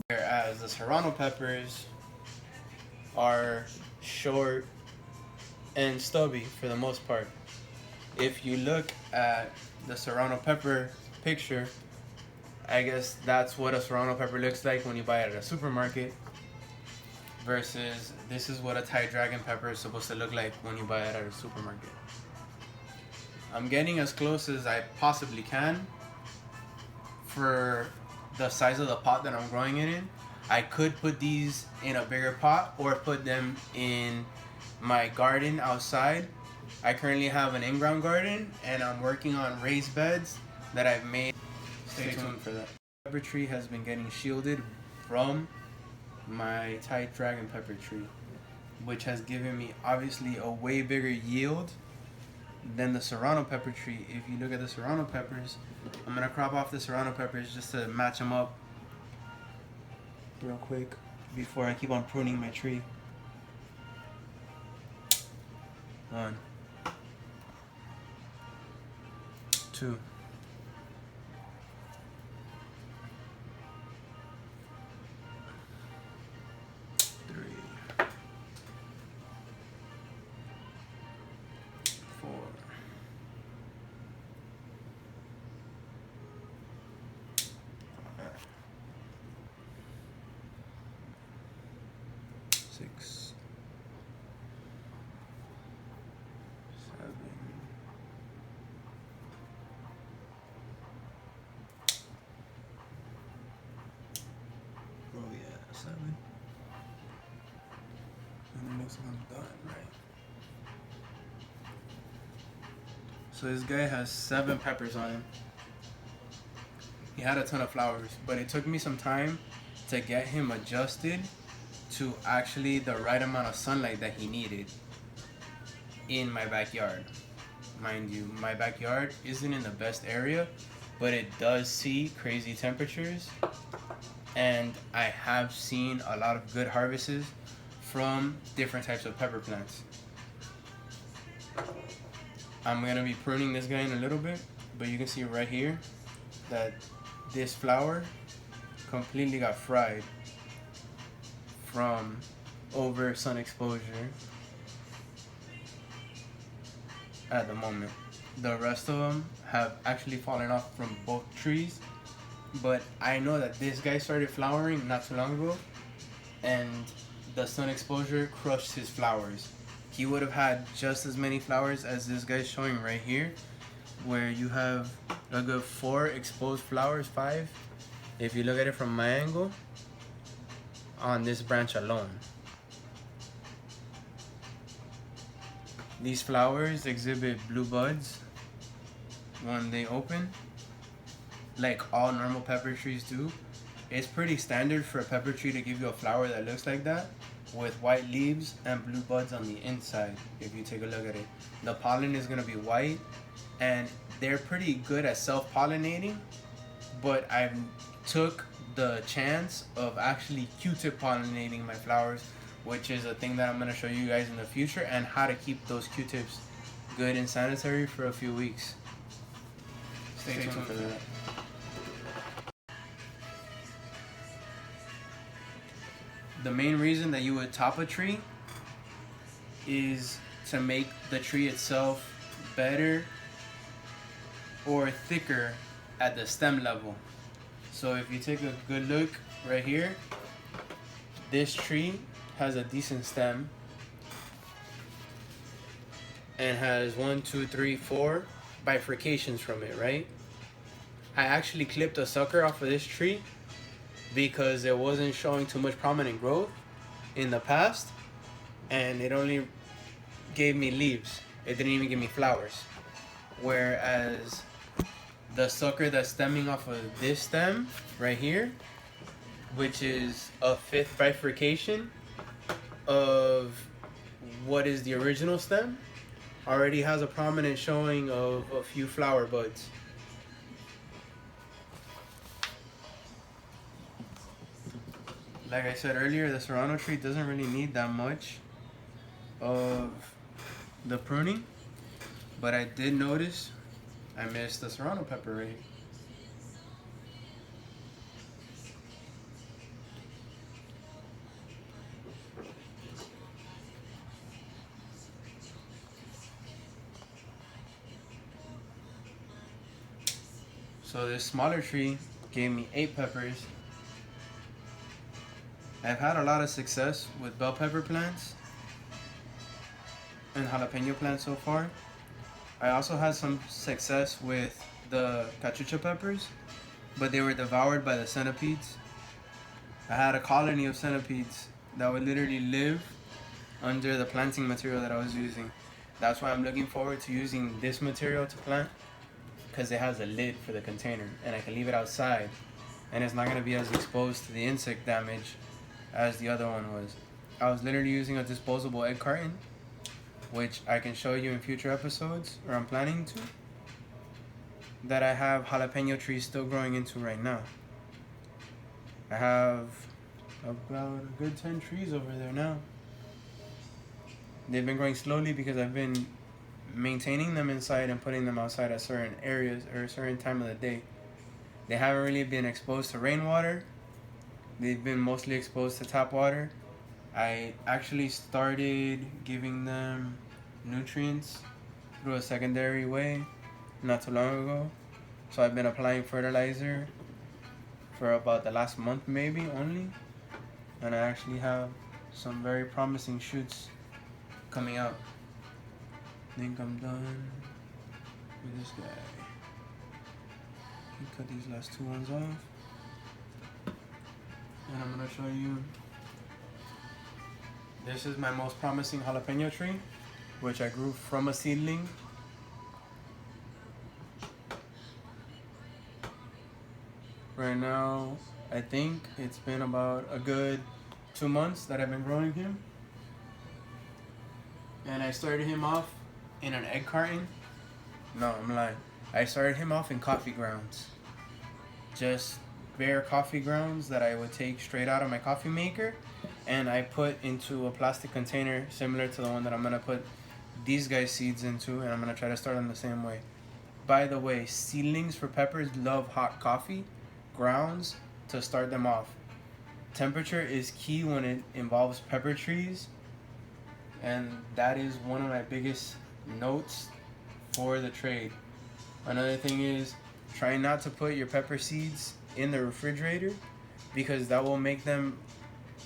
Whereas the Serrano peppers are short and stubby for the most part. If you look at the Serrano pepper picture, I guess that's what a Serrano pepper looks like when you buy it at a supermarket, versus this is what a Thai dragon pepper is supposed to look like when you buy it at a supermarket. I'm getting as close as I possibly can for the size of the pot that I'm growing it in. I could put these in a bigger pot or put them in my garden outside. I currently have an in-ground garden and I'm working on raised beds that I've made. Stay tuned for that. The pepper tree has been getting shielded from my Thai dragon pepper tree, which has given me obviously a way bigger yield than the Serrano pepper tree. If you look at the Serrano peppers, I'm gonna crop off the Serrano peppers just to match them up real quick before I keep on pruning my tree. 1, 2, 3, 4, 6, 7, 7. And it looks like I'm done, right? So this guy has 7 peppers on him. He had a ton of flowers, but it took me some time to get him adjusted to actually the right amount of sunlight that he needed in my backyard. Mind you, my backyard isn't in the best area, but it does see crazy temperatures, and I have seen a lot of good harvests from different types of pepper plants. I'm gonna be pruning this guy in a little bit, but you can see right here that this flower completely got fried from over sun exposure at the moment. The rest of them have actually fallen off from both trees, but I know that this guy started flowering not too long ago and the sun exposure crushed his flowers. He would have had just as many flowers as this guy's showing right here, where you have a good 4 exposed flowers, 5 if you look at it from my angle on this branch alone. These flowers exhibit blue buds when they open, like all normal pepper trees do. It's pretty standard for a pepper tree to give you a flower that looks like that, with white leaves and blue buds on the inside. If you take a look at it, the pollen is going to be white, and they're pretty good at self-pollinating, but I took the chance of actually Q-tip pollinating my flowers, which is a thing that I'm going to show you guys in the future, and how to keep those Q-tips good and sanitary for a few weeks. Stay tuned for that. The main reason that you would top a tree is to make the tree itself better or thicker at the stem level. So if you take a good look right here, this tree has a decent stem and has 1, 2, 3, 4 bifurcations from it, right? I actually clipped a sucker off of this tree because it wasn't showing too much prominent growth in the past, and it only gave me leaves. It didn't even give me flowers. Whereas the sucker that's stemming off of this stem right here, which is a 5th bifurcation of what is the original stem, already has a prominent showing of a few flower buds. Like I said earlier, the Serrano tree doesn't really need that much of the pruning, but I did notice I missed the Serrano pepper right here. So this smaller tree gave me 8 peppers. I've had a lot of success with bell pepper plants and jalapeno plants so far. I also had some success with the cachucha peppers, but they were devoured by the centipedes. I had a colony of centipedes that would literally live under the planting material that I was using. That's why I'm looking forward to using this material to plant, because it has a lid for the container and I can leave it outside and it's not going to be as exposed to the insect damage as the other one was. I was literally using a disposable egg carton, which I can show you in future episodes, or I'm planning to, that I have jalapeno trees still growing into right now. I have about a good 10 trees over there now. They've been growing slowly because I've been maintaining them inside and putting them outside at certain areas or a certain time of the day. They haven't really been exposed to rainwater. They've been mostly exposed to tap water. I actually started giving them nutrients through a secondary way not too long ago. So I've been applying fertilizer for about the last month maybe only. And I actually have some very promising shoots coming out. I think I'm done with this guy. Cut these last 2 ones off. And I'm gonna show you, this is my most promising jalapeno tree, which I grew from a seedling. Right now, I think it's been about a good 2 months that I've been growing him. And I started him off in an egg carton. No, I'm lying. I started him off in coffee grounds. Just bare coffee grounds that I would take straight out of my coffee maker, and I put into a plastic container similar to the one that I'm gonna put these guys' seeds into, and I'm gonna try to start them the same way. By the way, seedlings for peppers love hot coffee grounds to start them off. Temperature is key when it involves pepper trees, and that is one of my biggest notes for the trade. Another thing is, try not to put your pepper seeds in the refrigerator, because that will make them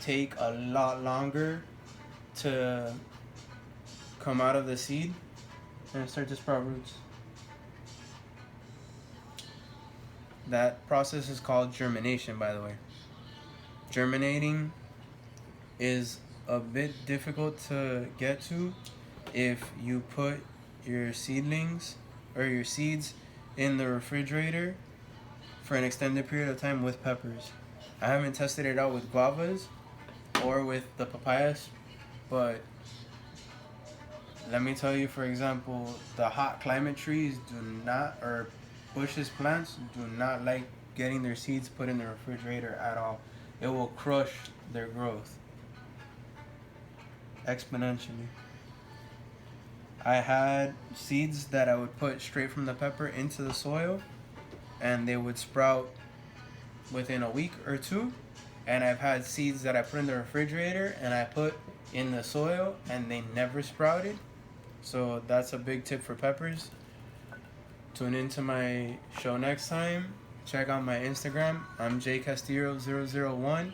take a lot longer to come out of the seed and start to sprout roots. That process is called germination, by the way. Germinating is a bit difficult to get to if you put your seedlings or your seeds in the refrigerator for an extended period of time with peppers. I haven't tested it out with guavas or with the papayas, but let me tell you, for example, the hot climate trees do not, or bushes plants do not like getting their seeds put in the refrigerator at all. It will crush their growth exponentially. I had seeds that I would put straight from the pepper into the soil, and they would sprout within a week or 2. And I've had seeds that I put in the refrigerator and I put in the soil and they never sprouted. So that's a big tip for peppers. Tune into my show next time. Check out my Instagram. I'm Castillo 001.